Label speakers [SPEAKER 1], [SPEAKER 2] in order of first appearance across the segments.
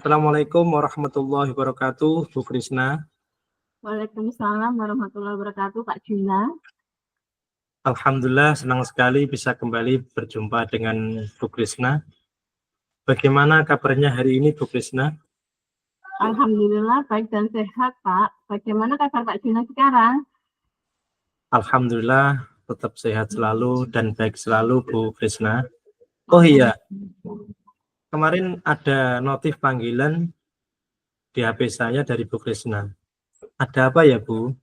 [SPEAKER 1] Assalamualaikum warahmatullahi wabarakatuh, Bu Krisna.
[SPEAKER 2] Waalaikumsalam warahmatullahi wabarakatuh, Pak Juna.
[SPEAKER 1] Alhamdulillah, senang sekali bisa kembali berjumpa dengan Bu Krisna. Bagaimana kabarnya hari ini, Bu Krisna?
[SPEAKER 2] Alhamdulillah, baik dan sehat, Pak. Bagaimana kabar Pak Juna sekarang?
[SPEAKER 1] Alhamdulillah, tetap sehat selalu dan baik selalu, Bu Krisna. Oh iya, kemarin ada notif panggilan di HP saya dari Bu Krisna. Ada apa ya, Bu?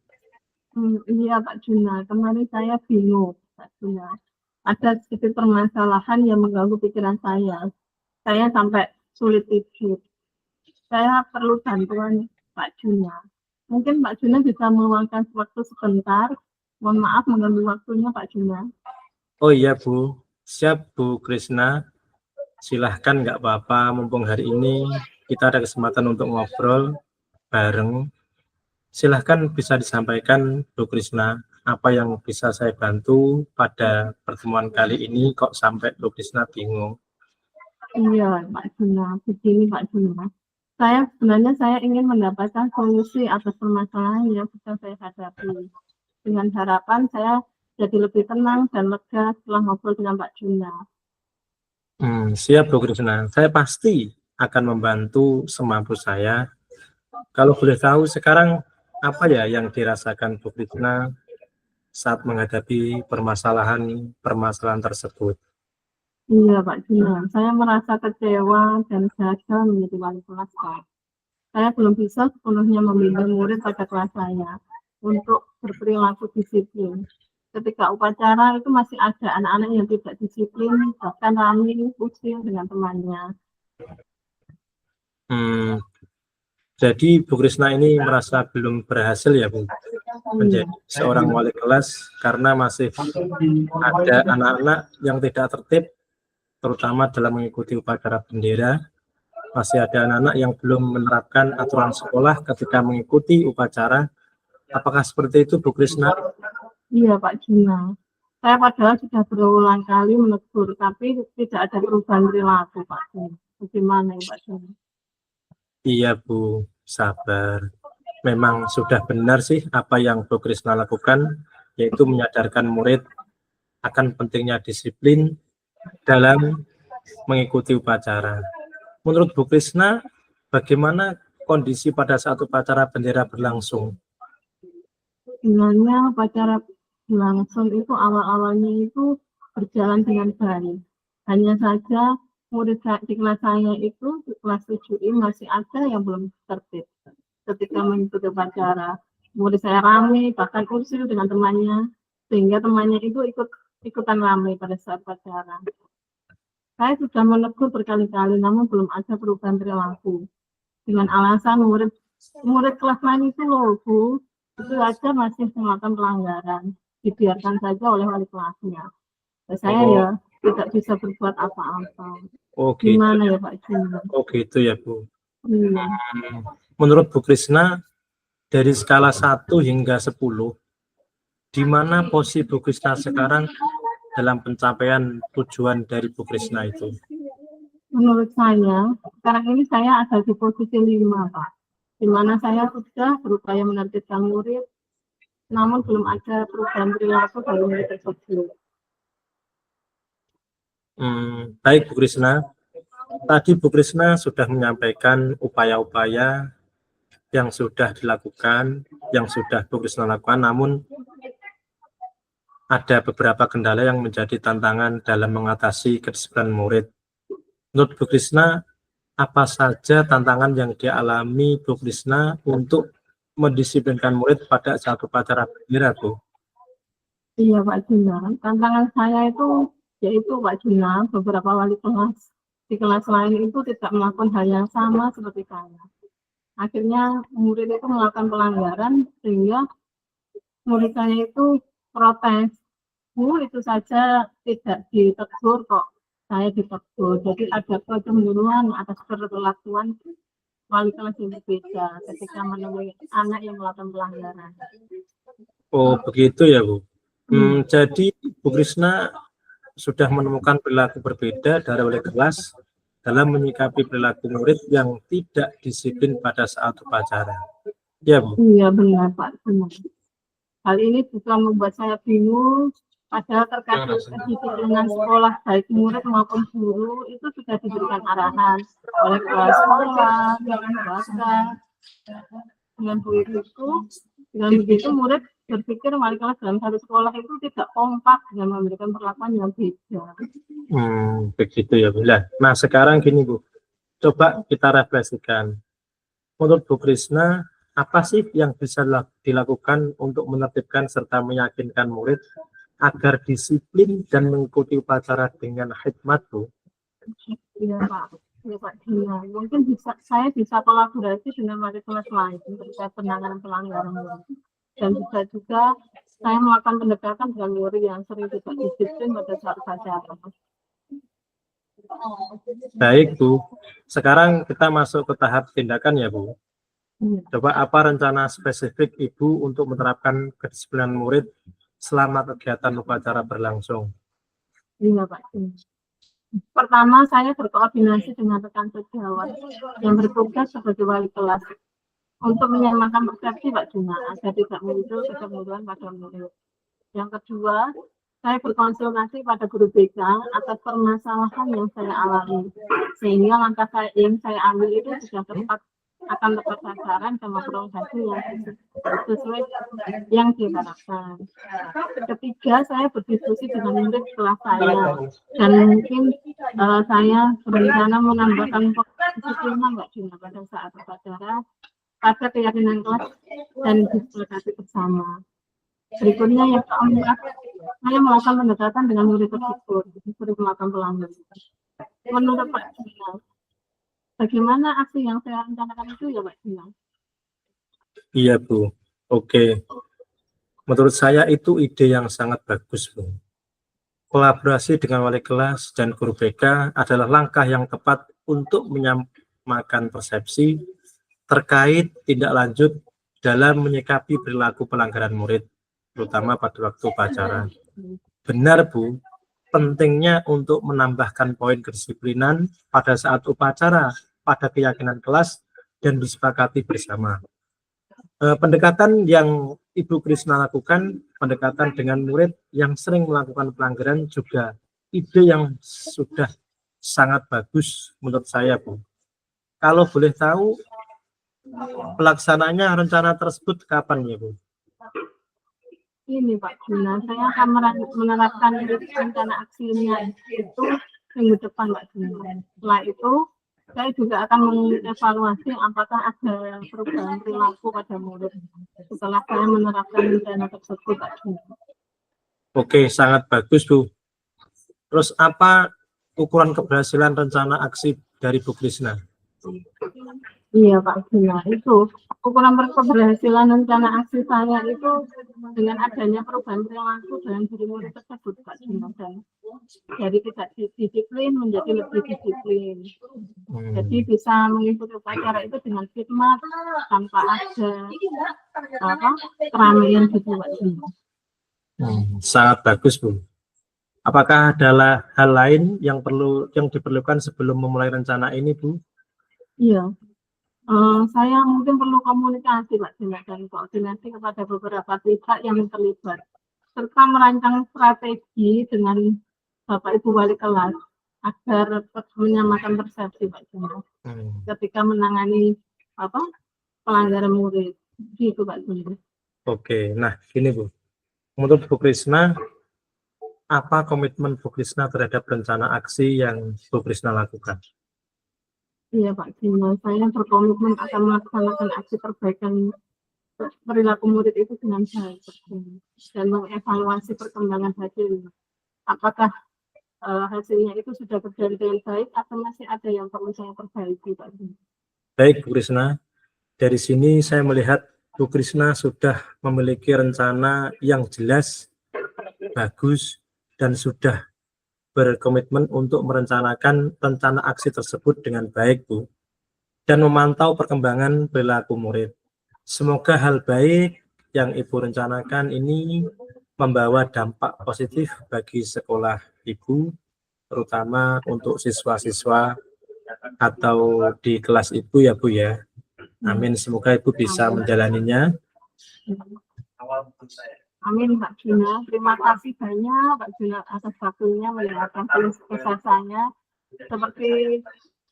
[SPEAKER 2] Iya, Pak Juna. Kemarin saya bingung, Pak Juna. Ada sedikit permasalahan yang mengganggu pikiran saya. Saya sampai sulit tidur. Saya perlu bantuan Pak Juna. Mungkin Pak Juna bisa meluangkan waktu sebentar. Mohon maaf mengganggu waktunya, Pak Juna.
[SPEAKER 1] Oh iya, Bu. Siap, Bu Krisna. Silahkan, nggak apa-apa, mumpung hari ini kita ada kesempatan untuk ngobrol bareng. Silahkan bisa disampaikan, Bu Krisna, apa yang bisa saya bantu pada pertemuan kali ini, kok sampai Bu Krisna bingung?
[SPEAKER 2] Iya, Pak Juna. Begini, Pak Juna. Saya ingin mendapatkan solusi atas permasalahan yang sedang saya hadapi. Dengan harapan saya jadi lebih tenang dan lega setelah ngobrol dengan Pak Juna.
[SPEAKER 1] Siap, Bu Krisna. Saya pasti akan membantu semampu saya. Kalau boleh tahu sekarang apa ya yang dirasakan Bu Krisna saat menghadapi permasalahan tersebut?
[SPEAKER 2] Iya, Pak Juna. Saya merasa kecewa dan gagal menjadi wali kelas, Pak. Saya belum bisa sepenuhnya membimbing murid pada kelas saya untuk berperilaku disiplin. Ketika upacara itu masih ada anak-anak yang tidak disiplin, bahkan rame, pusing dengan temannya.
[SPEAKER 1] Jadi Bu Krisna ini merasa belum berhasil ya, Bu, menjadi seorang wali kelas karena masih ada anak-anak yang tidak tertib, terutama dalam mengikuti upacara bendera. Masih ada anak-anak yang belum menerapkan aturan sekolah ketika mengikuti upacara. Apakah seperti itu, Bu Krisna?
[SPEAKER 2] Iya, Pak Juna. Saya padahal sudah berulang kali menegur, tapi tidak ada perubahan perilaku, Pak Juna. Bagaimana ya, Pak Juna?
[SPEAKER 1] Iya, Bu, sabar. Memang sudah benar sih apa yang Bu Krisna lakukan, yaitu menyadarkan murid akan pentingnya disiplin dalam mengikuti upacara. Menurut Bu Krisna, bagaimana kondisi pada saat upacara bendera berlangsung?
[SPEAKER 2] Sebenarnya upacara berlangsung itu awal-awalnya itu berjalan dengan baik. Hanya saja murid di kelas saya itu di kelas 7I masih ada yang belum tertib. Ketika mengikuti upacara, murid saya ramai, bahkan usil dengan temannya, sehingga temannya itu ikutan ramai pada saat upacara. Saya sudah menegur berkali-kali, namun belum ada perubahan perilaku. Dengan alasan murid kelas lain itu loh, Bu, itu aja masih melakukan pelanggaran. Dibiarkan saja oleh wali kelasnya. Saya ya tidak bisa berbuat apa-apa. Gimana ya Pak Juna?
[SPEAKER 1] Oh gitu ya, Bu.
[SPEAKER 2] Iya.
[SPEAKER 1] Menurut Bu Krisna, dari skala 1 hingga 10, di mana posisi Bu Krisna sekarang dalam pencapaian tujuan dari Bu Krisna itu?
[SPEAKER 2] Menurut saya, sekarang ini saya ada di posisi 5, Pak. Di mana saya sudah berupaya menertibkan murid, namun belum ada perubahan perilaku dari murid tersebut.
[SPEAKER 1] Baik, Bu Krisna. Tadi Bu Krisna sudah menyampaikan upaya-upaya yang sudah dilakukan, yang sudah Bu Krisna lakukan, namun ada beberapa kendala yang menjadi tantangan dalam mengatasi kedisiplinan murid. Menurut Bu Krisna, apa saja tantangan yang dialami Bu Krisna untuk mendisiplinkan murid pada saat upacara bendera, Bu?
[SPEAKER 2] Iya, Pak Juna. Tantangan saya itu, yaitu Pak Juna, beberapa wali kelas di kelas lain itu tidak melakukan hal yang sama seperti saya. Akhirnya murid itu melakukan pelanggaran, sehingga murid saya itu protes. Bu, itu saja tidak ditegur kok, saya ditegur. Jadi ada kecemburuan atas perlakuan wali kelas yang berbeda ketika menemui anak yang melakukan pelanggaran.
[SPEAKER 1] Oh, begitu ya, Bu. Jadi Bu Krisna sudah menemukan perilaku berbeda dari wali kelas dalam menyikapi perilaku murid yang tidak disiplin pada saat upacara. Ya, Bu.
[SPEAKER 2] Iya benar Pak, benar. Hal ini juga membuat saya bingung, padahal terkait kedisiplinan sekolah baik murid maupun guru itu sudah diberikan arahan oleh kepala sekolah, bahkan dengan begitu murid berpikir wali kelas dalam satu sekolah itu tidak kompak dengan memberikan perlakuan yang beda.
[SPEAKER 1] Begitu ya, Bu. Nah, sekarang gini, Bu. Coba kita refleksikan. Menurut Bu Krisna, apa sih yang bisa dilakukan untuk menertibkan serta meyakinkan murid agar disiplin dan mengikuti upacara dengan hikmat, Bu?
[SPEAKER 2] Iya Pak, ya Pak Dina. Mungkin saya bisa kolaborasi dengan wali kelas lain terkait penanganan pelanggaran murid. Dan bisa juga saya melakukan pendekatan dengan murid yang sering tidak disiplin pada saat upacara.
[SPEAKER 1] Baik, Bu. Sekarang kita masuk ke tahap tindakan ya, Bu. Coba apa rencana spesifik Ibu untuk menerapkan kedisiplinan murid selama kegiatan upacara berlangsung?
[SPEAKER 2] Iya, Pak. Pertama, saya berkoordinasi dengan rekan sejawat yang bertugas sebagai wali kelas untuk menyamakan persepsi Pak Juna agar tidak muncul kecemburuan pada murid. Yang kedua, saya berkonsultasi pada guru BK atas permasalahan yang saya alami, sehingga langkah yang saya ambil itu sudah akan tepat sasaran dan memperoleh hasil yang sesuai yang diharapkan. Ketiga, saya berdiskusi dengan murid kelas saya, dan mungkin saya berencana menambahkan disiplinan Mbak Juna pada saat upacara pada keyakinan kelas dan disepakati bersama. Berikutnya yang keempat, saya melakukan pendekatan dengan murid tersebut sering melakukan pelanggaran. Menurut Pak Juna, bagaimana aksi yang saya rencanakan itu ya Pak Juna?
[SPEAKER 1] Iya Bu, oke. Menurut saya itu ide yang sangat bagus Bu. Kolaborasi dengan wali kelas dan guru BK adalah langkah yang tepat untuk menyamakan persepsi terkait tindak lanjut dalam menyikapi perilaku pelanggaran murid, terutama pada waktu upacara. Benar Bu, pentingnya untuk menambahkan poin kedisiplinan pada saat upacara pada keyakinan kelas dan disepakati bersama. Pendekatan yang Ibu Krisna lakukan, pendekatan dengan murid yang sering melakukan pelanggaran juga ide yang sudah sangat bagus menurut saya Bu. Kalau boleh tahu pelaksananya rencana tersebut kapan ya Bu?
[SPEAKER 2] Ini Pak Juna, saya akan menerapkan rencana aksinya itu minggu depan Pak Juna. Setelah itu saya juga akan mengevaluasi apakah ada perubahan perilaku pada murid setelah saya menerapkan rencana tersebut Pak Juna.
[SPEAKER 1] Oke, sangat bagus Bu. Terus apa ukuran keberhasilan rencana aksi dari Bu Krisna?
[SPEAKER 2] Iya Pak Juna, itu ukuran keberhasilan rencana aksi saya itu dengan adanya perubahan perilaku dalam diri murid tersebut Pak Juna, dan jadi tidak disiplin menjadi lebih disiplin. Jadi bisa mengikuti upacara itu dengan khidmat tanpa ada keramaian gitu Pak Juna.
[SPEAKER 1] Sangat bagus Bu. Apakah adalah hal lain yang diperlukan sebelum memulai rencana ini Bu?
[SPEAKER 2] Iya. Saya mungkin perlu komunikasi Pak Juna dan koordinasi kepada beberapa pihak yang terlibat serta merancang strategi dengan Bapak Ibu wali kelas agar menyamakan persepsi Pak Juna ketika menangani pelanggaran murid gitu Pak Juna.
[SPEAKER 1] Oke, nah gini Bu, menurut Bu Krisna apa komitmen Bu Krisna terhadap rencana aksi yang Bu Krisna lakukan?
[SPEAKER 2] Iya Pak Juna, saya berkomitmen akan melaksanakan aksi perbaikan perilaku murid itu dengan baik dan mengevaluasi perkembangan hasilnya. Apakah hasilnya itu sudah berjalan dengan baik atau masih ada yang perlu saya perbaiki Pak Juna?
[SPEAKER 1] Baik Bu Krisna, dari sini saya melihat Bu Krisna sudah memiliki rencana yang jelas, bagus, dan sudah berkomitmen untuk merencanakan rencana aksi tersebut dengan baik Bu. dan memantau perkembangan perilaku murid. Semoga hal baik yang Ibu rencanakan ini membawa dampak positif bagi sekolah Ibu, terutama untuk siswa-siswa atau di kelas Ibu ya Bu ya. Amin, semoga Ibu bisa menjalaninya.
[SPEAKER 2] Amin Mbak Juna, terima kasih banyak Mbak Juna atas waktunya mendengarkan kisah saya. Seperti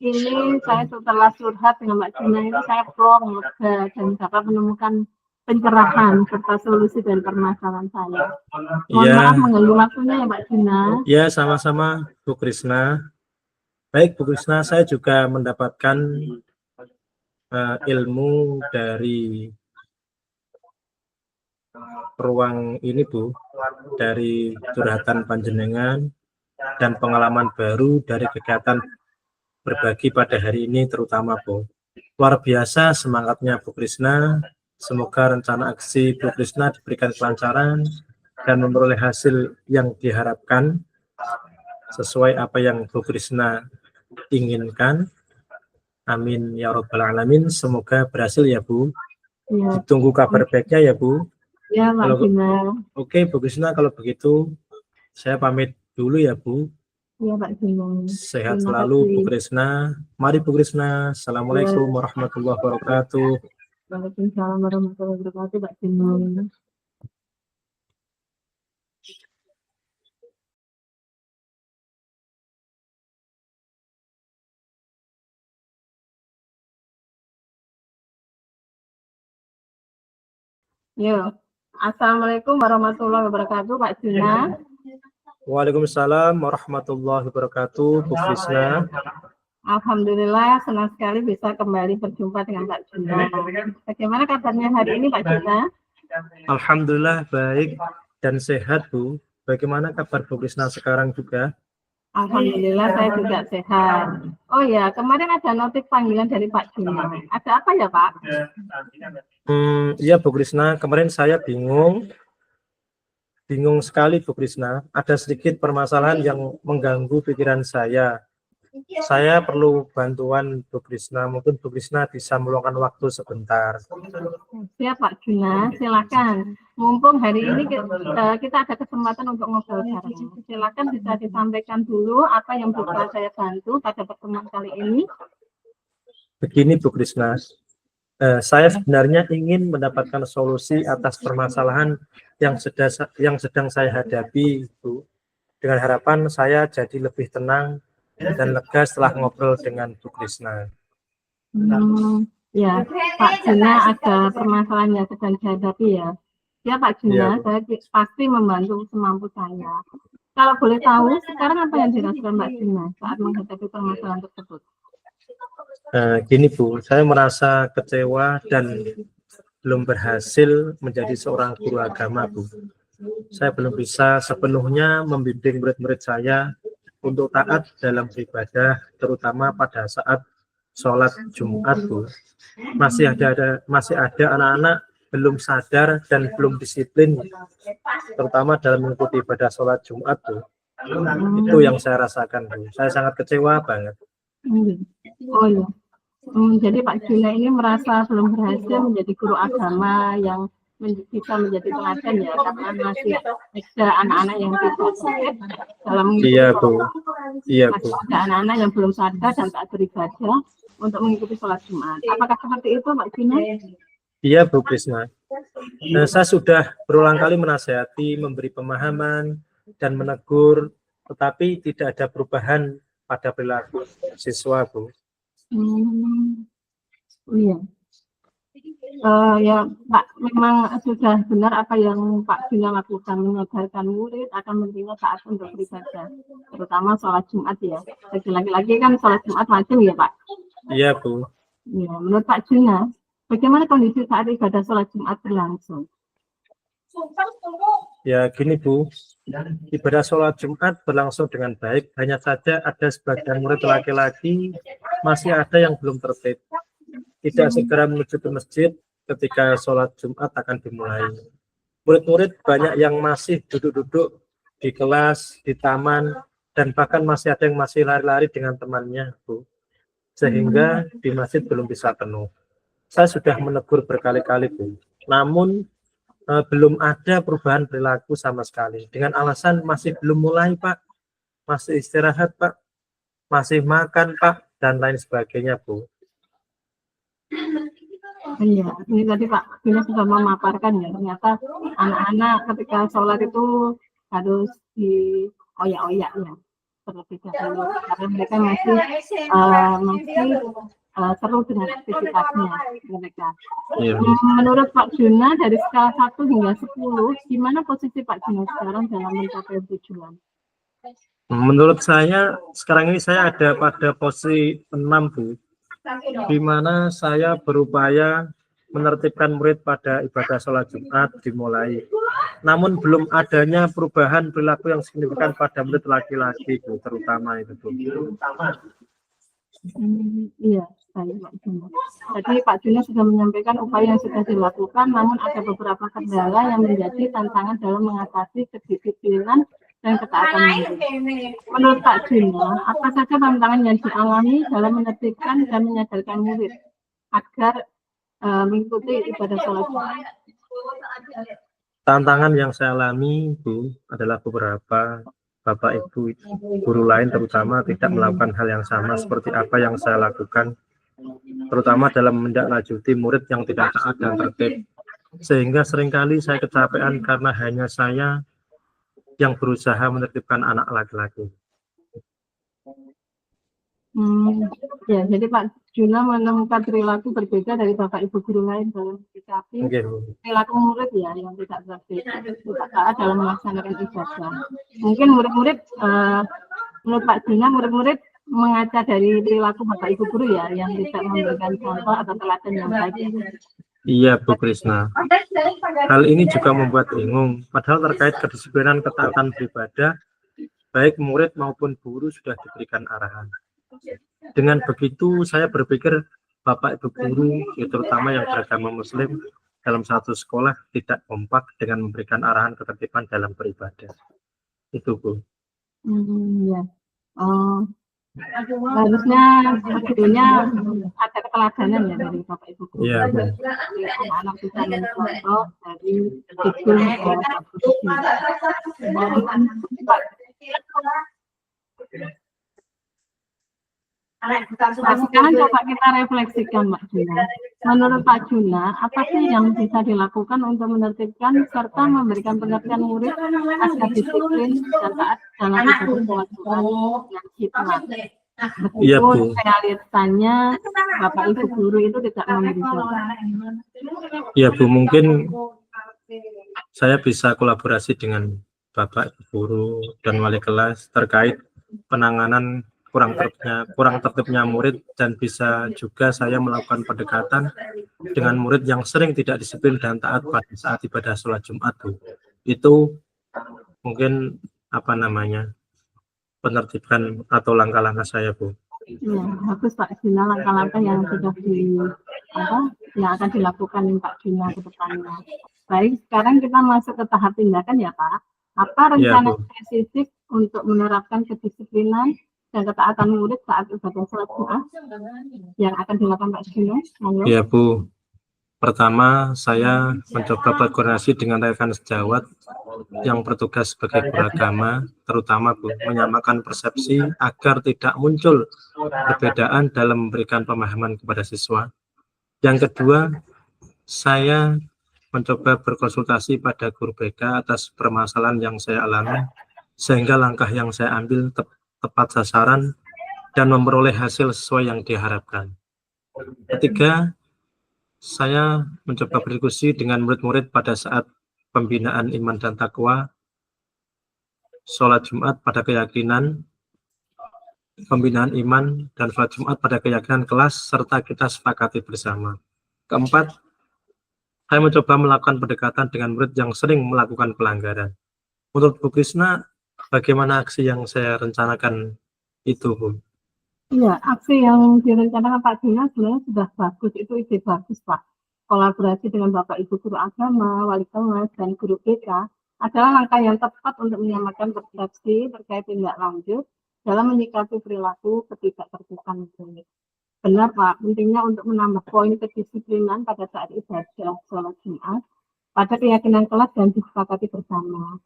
[SPEAKER 2] ini saya setelah curhat dengan Mbak Juna itu saya plong lega dan dapat menemukan pencerahan serta solusi dari permasalahan saya. Mohon maaf mengganggu waktunya ya Mbak Juna.
[SPEAKER 1] Ya, sama-sama Bu Krisna. Baik Bu Krisna, saya juga mendapatkan ilmu dari ruang ini Bu, dari curhatan panjenengan dan pengalaman baru dari kegiatan berbagi pada hari ini terutama Bu. Luar biasa semangatnya Bu Krisna. Semoga rencana aksi Bu Krisna diberikan kelancaran dan memperoleh hasil yang diharapkan sesuai apa yang Bu Krisna inginkan. Amin ya robbal alamin. Semoga berhasil ya Bu. Ya. Tunggu kabar baiknya ya Bu.
[SPEAKER 2] Ya Mbak Juna.
[SPEAKER 1] Oke Bu Krisna, kalau begitu saya pamit dulu ya Bu.
[SPEAKER 2] Ya Pak Juna.
[SPEAKER 1] Sehat selalu Bu Krisna. Mari Bu Krisna. Assalamualaikum warahmatullahi wabarakatuh.
[SPEAKER 2] Waalaikumsalam warahmatullahi wabarakatuh Pak Juna. Ya, Assalamualaikum warahmatullahi wabarakatuh Pak Juna.
[SPEAKER 1] Waalaikumsalam warahmatullahi wabarakatuh Bu Krisna.
[SPEAKER 2] Alhamdulillah senang sekali bisa kembali berjumpa dengan Pak Juna. Bagaimana kabarnya hari ini Pak Juna?
[SPEAKER 1] Alhamdulillah baik dan sehat Bu. Bagaimana kabar Bu Krisna sekarang juga?
[SPEAKER 2] Alhamdulillah saya juga sehat. Oh ya, kemarin ada notif panggilan dari Pak Juna. Ada apa ya Pak?
[SPEAKER 1] Iya Bu Krisna, kemarin saya bingung sekali Bu Krisna. Ada sedikit permasalahan yang mengganggu pikiran saya. Saya perlu bantuan Bu Krisna. Mungkin Bu Krisna bisa meluangkan waktu sebentar.
[SPEAKER 2] Siap Pak Juna, silakan. Mumpung hari ini kita ada kesempatan untuk ngobrol bareng. Silakan bisa disampaikan dulu apa yang bisa saya bantu pada pertemuan kali ini.
[SPEAKER 1] Begini Bu Krisna, saya sebenarnya ingin mendapatkan solusi atas permasalahan yang sedang saya hadapi, Bu. Dengan harapan saya jadi lebih tenang dan lega setelah ngobrol dengan Bu Krisna.
[SPEAKER 2] Ya, Pak Juna ada permasalahan yang sedang dihadapi ya. Ya Pak Juna, saya pasti membantu semampu saya. Kalau boleh tahu, sekarang apa yang dirasakan Pak Juna saat menghadapi permasalahan tersebut?
[SPEAKER 1] Gini Bu, saya merasa kecewa dan belum berhasil menjadi seorang guru agama Bu. Saya belum bisa sepenuhnya membimbing murid-murid saya untuk taat dalam beribadah, terutama pada saat sholat Jumat Bu. Masih ada anak-anak belum sadar dan belum disiplin, terutama dalam mengikuti ibadah sholat Jumat Bu. Itu yang saya rasakan Bu. Saya sangat kecewa banget.
[SPEAKER 2] Oh ya. Jadi Pak Juna ini merasa belum berhasil menjadi guru agama yang bisa menjadi teladan ya, karena masih ada anak-anak yang tidak sadar dalam mengikuti sholat.
[SPEAKER 1] Iya Bu.
[SPEAKER 2] Masih ada anak-anak yang belum sadar dan tak beribadah untuk mengikuti sholat Jumat. Apakah seperti itu Pak Juna?
[SPEAKER 1] Iya Bu Krisna. Saya sudah berulang kali menasihati, memberi pemahaman dan menegur, tetapi tidak ada perubahan pada perilaku siswa Bu.
[SPEAKER 2] Iya. Ya Pak, memang sudah benar apa yang Pak Juna lakukan, mengajarkan murid akan menerima taat untuk beribadah, terutama sholat Jumat ya. Bagi laki-laki kan sholat Jumat wajib ya Pak?
[SPEAKER 1] Iya Bu.
[SPEAKER 2] Ya, menurut Pak Juna, bagaimana kondisi saat ibadah sholat Jumat berlangsung?
[SPEAKER 1] Ya gini Bu, ibadah sholat Jumat berlangsung dengan baik, hanya saja ada sebagian murid laki-laki masih ada yang belum tertib, tidak segera menuju ke masjid ketika sholat Jumat akan dimulai. Murid-murid banyak yang masih duduk-duduk di kelas, di taman, dan bahkan masih ada yang masih lari-lari dengan temannya Bu. sehingga di masjid belum bisa penuh. Saya sudah menegur berkali-kali, Bu. Namun belum ada perubahan perilaku sama sekali. Dengan alasan masih belum mulai, Pak. Masih istirahat, Pak. Masih makan, Pak. Dan lain sebagainya, Bu.
[SPEAKER 2] Iya, ini tadi Pak Bina sudah memaparkan ya, ternyata anak-anak ketika sholat itu harus dioyak-oyak ya, terlebih dahulu, karena mereka masih seru dengan aktivitasnya mereka.
[SPEAKER 1] Iya.
[SPEAKER 2] Menurut Pak Juna, dari skala 1 hingga 10, gimana posisi Pak Juna sekarang dalam mencapai tujuan?
[SPEAKER 1] Menurut saya, sekarang ini saya ada pada posisi 6, Bu. Di mana saya berupaya menertibkan murid pada ibadah sholat Jumat dimulai. Namun belum adanya perubahan perilaku yang signifikan pada murid laki-laki, Bu, terutama itu, Bu.
[SPEAKER 2] Iya, baik Pak Juna. Jadi Pak Juna sudah menyampaikan upaya yang sudah dilakukan, namun ada beberapa kendala yang menjadi tantangan dalam mengatasi kedisiplinan dan ketaatan murid. Menurut Pak Juna, apa saja tantangan yang dialami dalam menertibkan dan menyadarkan murid agar mengikuti ibadah sholat Jumat?
[SPEAKER 1] Tantangan yang saya alami, Bu, adalah beberapa. Bapak Ibu guru lain terutama tidak melakukan hal yang sama seperti apa yang saya lakukan, terutama dalam menindaklanjuti murid yang tidak taat dan tertib, sehingga seringkali saya kecapean karena hanya saya yang berusaha menertibkan anak laki-laki.
[SPEAKER 2] Ya, jadi Pak Juna menemukan perilaku berbeda dari Bapak Ibu guru lain dalam menyikapi perilaku murid ya yang tidak tertib, tidak taat dalam melaksanakan ibadah. Mungkin murid-murid, menurut Pak Juna, murid-murid mengaca dari perilaku Bapak Ibu guru ya yang tidak memberikan contoh atau teladan yang baik.
[SPEAKER 1] Iya, Bu Krisna. Hal ini juga membuat bingung, padahal terkait kedisiplinan ketaatan beribadah, baik murid maupun guru sudah diberikan arahan. Dengan begitu, saya berpikir Bapak Ibu guru, terutama yang beragama Muslim, dalam satu sekolah tidak kompak dengan memberikan arahan ketertiban dalam beribadah. Itu, Bu.
[SPEAKER 2] Ya. Harusnya sebetulnya ada keteladanan ya dari Bapak Ibu guru.
[SPEAKER 1] Iya, Bu.
[SPEAKER 2] Anak-anak bisa mencontoh dari figur sekarang coba kita refleksikan Pak Juna. Menurut Pak Juna, apa sih yang bisa dilakukan untuk menertibkan serta memberikan pengertian murid agar disiplin dan taat dalam ibadah sholat yang hikmat? Meskipun realitanya Bapak Ibu guru itu tidak memberi contoh.
[SPEAKER 1] Ya Bu, mungkin saya bisa kolaborasi dengan Bapak Ibu guru dan wali kelas terkait penanganan kurang tertibnya murid, dan bisa juga saya melakukan pendekatan dengan murid yang sering tidak disiplin dan taat pada saat ibadah sholat Jumat, Bu. Itu mungkin penertiban atau langkah-langkah saya, Bu.
[SPEAKER 2] Ya, bagus Pak Juna, langkah-langkah yang sudah yang akan dilakukan Pak Juna ke depannya. Baik, sekarang kita masuk ke tahap tindakan ya Pak. Apa rencana spesifik untuk menerapkan kedisiplinan dan ketaatan murid saat ibadah sholat Jumat yang akan dilakukan Pak Juna?
[SPEAKER 1] Ya Bu, pertama saya mencoba berkoordinasi dengan rekan sejawat yang bertugas sebagai guru agama, terutama Bu, menyamakan persepsi agar tidak muncul perbedaan dalam memberikan pemahaman kepada siswa. Yang kedua, saya mencoba berkonsultasi pada guru BK atas permasalahan yang saya alami, sehingga langkah yang saya ambil tepat sasaran dan memperoleh hasil sesuai yang diharapkan. Ketiga, saya mencoba berdiskusi dengan murid-murid pada saat pembinaan iman dan takwa, sholat Jumat pada keyakinan, pembinaan iman dan sholat Jumat pada keyakinan kelas, serta kita sepakati bersama. Keempat, saya mencoba melakukan pendekatan dengan murid yang sering melakukan pelanggaran. Menurut Bu Krisna, bagaimana aksi yang saya rencanakan itu, Bu?
[SPEAKER 2] Iya, aksi yang direncanakan Pak Juna sebenarnya sudah bagus, itu ide bagus Pak. Kolaborasi dengan Bapak Ibu guru agama, wali kelas, dan guru BK adalah langkah yang tepat untuk menyamakan persepsi terkait tindak lanjut dalam menyikapi perilaku ketidaktertiban murid. Benar Pak, pentingnya untuk menambah poin kedisiplinan pada saat ibadah sholat Jumat pada keyakinan kelas dan disepakati bersama.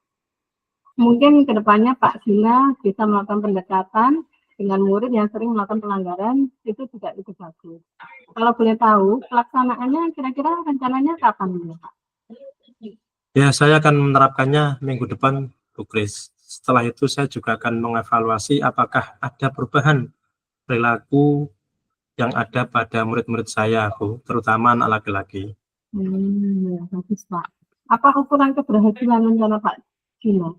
[SPEAKER 2] Mungkin kedepannya Pak Gina bisa melakukan pendekatan dengan murid yang sering melakukan pelanggaran, itu juga itu bagus. Kalau boleh tahu, pelaksanaannya kira-kira rencananya kapan ya Pak?
[SPEAKER 1] Ya, saya akan menerapkannya minggu depan, Bu Kris. Setelah itu saya juga akan mengevaluasi apakah ada perubahan perilaku yang ada pada murid-murid saya, Bu, terutama anak laki-laki.
[SPEAKER 2] Ya, bagus Pak. Apa ukuran keberhasilan rencana Pak Gina?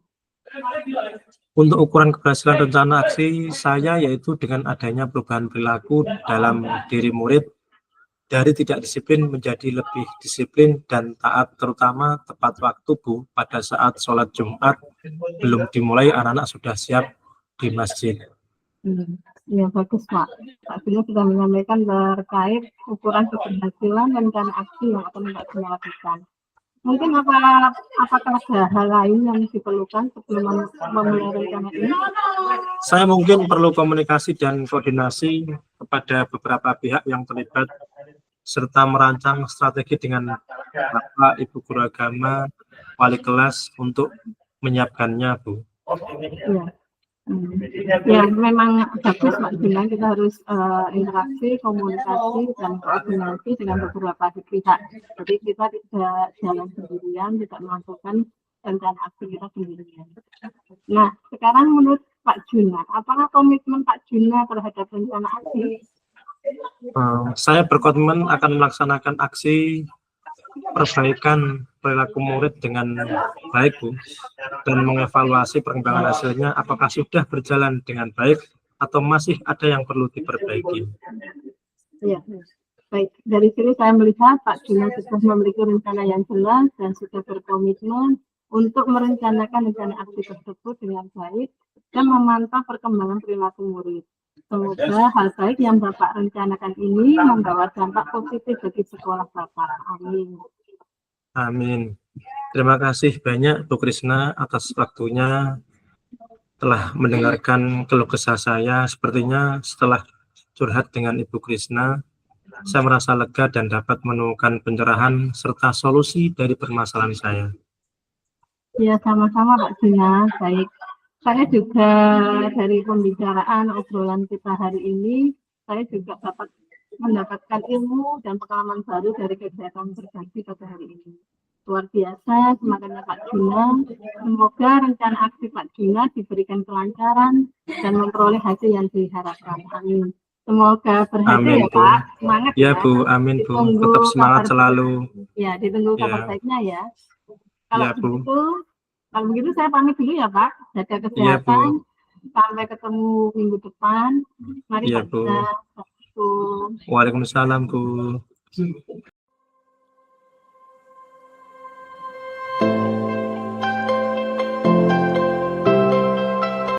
[SPEAKER 1] Untuk ukuran keberhasilan rencana aksi saya yaitu dengan adanya perubahan perilaku dalam diri murid dari tidak disiplin menjadi lebih disiplin dan taat, terutama tepat waktu, Bu. Pada saat sholat Jumat belum dimulai, anak-anak sudah siap di masjid.
[SPEAKER 2] Ya bagus Pak. Pak Gina sudah menyampaikan terkait ukuran keberhasilan rencana aksi yang akan Pak Gina lakukan. Mungkin apakah ada hal lain yang diperlukan sebelum memulai rencana ini?
[SPEAKER 1] Saya mungkin perlu komunikasi dan koordinasi kepada beberapa pihak yang terlibat, serta merancang strategi dengan Bapak, Ibu Guru Agama, wali kelas untuk menyiapkannya, Bu.
[SPEAKER 2] Ya, memang bagus Pak Gina, kita harus interaksi, komunikasi, dan koordinasi dengan beberapa pihak. Jadi kita tidak jalan sendirian, tidak melakukan rencana aksi kita sendirian. Nah, sekarang menurut Pak Juna, apakah komitmen Pak Juna terhadap rencana aksi?
[SPEAKER 1] Saya berkomitmen akan melaksanakan aksi perbaikan perilaku murid dengan baik, Bu, dan mengevaluasi perkembangan hasilnya apakah sudah berjalan dengan baik atau masih ada yang perlu diperbaiki.
[SPEAKER 2] Ya, baik. Dari sini saya melihat Pak Juna sudah memiliki rencana yang jelas dan sudah berkomitmen untuk merencanakan rencana aksi tersebut dengan baik dan memantau perkembangan perilaku murid. Semoga hal baik yang Bapak rencanakan ini membawa dampak positif bagi sekolah Bapak. Amin.
[SPEAKER 1] Amin. Terima kasih banyak Bu Krisna atas waktunya telah mendengarkan keluh kesah saya. Sepertinya setelah curhat dengan Ibu Krisna, saya merasa lega dan dapat menemukan pencerahan serta solusi dari permasalahan saya.
[SPEAKER 2] Ya, sama-sama Pak Juna. Baik. Saya juga dari pembicaraan obrolan kita hari ini, saya juga dapat mendapatkan ilmu dan pengalaman baru dari kegiatan berbagi pada hari ini. Luar biasa semangatnya Pak Juna. Semoga rencana aksi Pak Juna diberikan kelancaran dan memperoleh hasil yang diharapkan. Amin. Semoga berhasil. Amin, ya Bu. Pak. Semangat
[SPEAKER 1] ya Bu, amin Bu. Tetap semangat selalu.
[SPEAKER 2] Ya, ditunggu kabar baiknya ya. Kalau begitu saya pamit dulu ya Pak. Jaga kesehatan. Sampai ketemu minggu depan. Mari Pak.
[SPEAKER 1] Bu. Waalaikumsalam Bu.